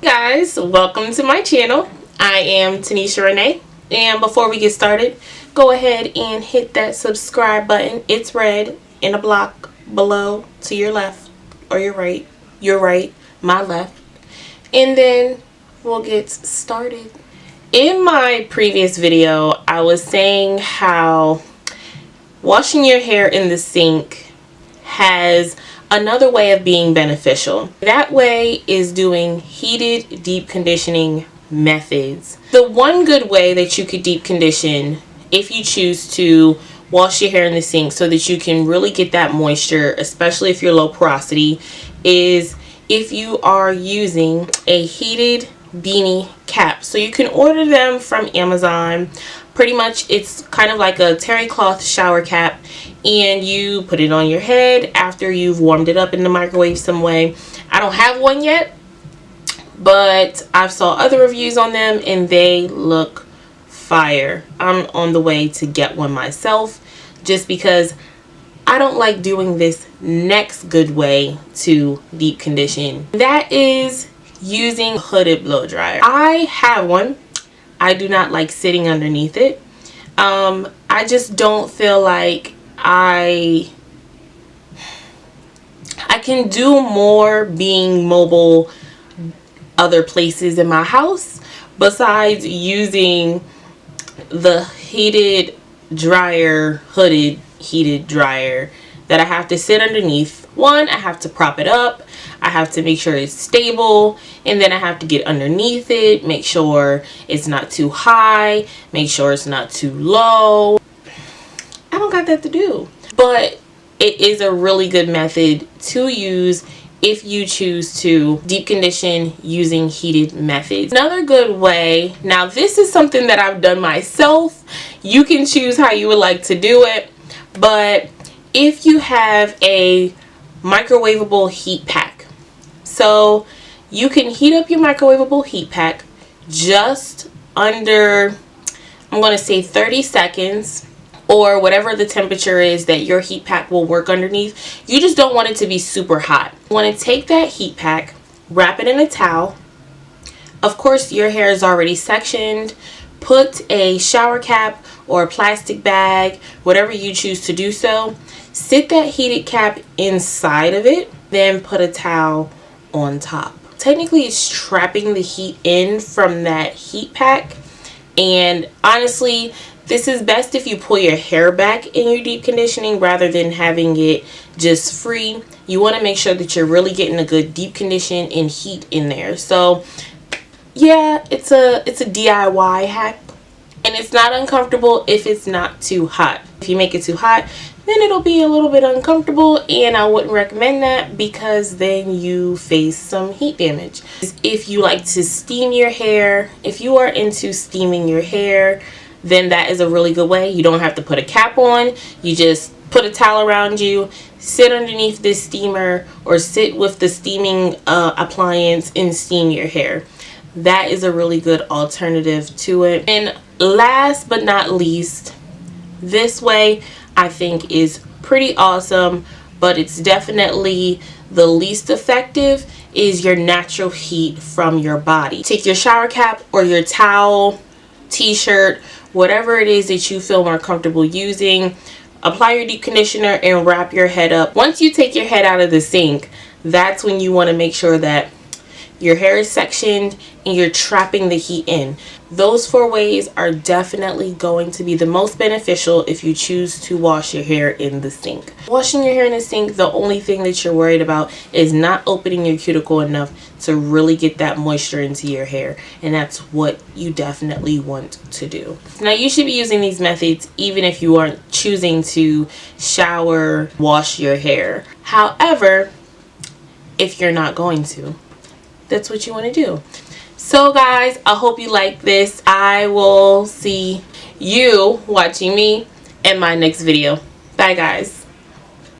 Guys, welcome to my channel. I am Tanisha Renee, and before we get started, go ahead and hit that subscribe button. It's red in a block below to your left or your right, my left, and then we'll get started. In my previous video, I was saying how washing your hair in the sink has another way of being beneficial. That way is doing heated deep conditioning methods. The one good way that you could deep condition, if you choose to wash your hair in the sink so that you can really get that moisture, especially if you're low porosity, is if you are using a heated beanie cap. So you can order them from Amazon. Pretty much it's kind of like a terry cloth shower cap, and you put it on your head after you've warmed it up in the microwave some way. I don't have one yet, but I've saw other reviews on them and they look fire. I'm on the way to get one myself just because I don't like doing this next good way to deep condition. That is using a hooded blow dryer. I have one. I do not like sitting underneath it. I just don't feel like I can do more being mobile other places in my house besides using the heated dryer, hooded heated dryer that I have to sit underneath. One, I have to prop it up, I have to make sure it's stable, and then I have to get underneath it, make sure it's not too high, make sure it's not too low. I don't got that to do, but it is a really good method to use if you choose to deep condition using heated methods. Another good way, now this is something that I've done myself, you can choose how you would like to do it, but if you have a microwavable heat pack, so you can heat up your microwavable heat pack just under, I'm going to say 30 seconds, or whatever the temperature is that your heat pack will work underneath. You just don't want it to be super hot. You want to take that heat pack, wrap it in a towel. Of course, your hair is already sectioned. Put a shower cap or a plastic bag, whatever you choose to do so. Sit that heated cap inside of it, then put a towel on top. Technically, it's trapping the heat in from that heat pack, and honestly, this is best if you pull your hair back in your deep conditioning rather than having it just free. You want to make sure that you're really getting a good deep condition and heat in there. So yeah, it's a DIY hack, and it's not uncomfortable if it's not too hot. If you make it too hot, then it'll be a little bit uncomfortable, and I wouldn't recommend that because then you face some heat damage. If you like to steam your hair, if you are into steaming your hair, then that is a really good way. You don't have to put a cap on. You just put a towel around you, sit underneath this steamer, or sit with the steaming appliance and steam your hair. That is a really good alternative to it. And last but not least, this way I think is pretty awesome, but it's definitely the least effective, is your natural heat from your body. Take your shower cap or your towel, t-shirt, whatever it is that you feel more comfortable using, apply your deep conditioner and wrap your head up. Once you take your head out of the sink, that's when you want to make sure that your hair is sectioned and you're trapping the heat in. Those 4 ways are definitely going to be the most beneficial if you choose to wash your hair in the sink. Washing your hair in the sink, the only thing that you're worried about is not opening your cuticle enough to really get that moisture into your hair, and that's what you definitely want to do. Now, you should be using these methods even if you aren't choosing to shower, wash your hair. However, if you're not going to, that's what you want to do. So guys, I hope you like this. I will see you watching me in my next video. Bye guys.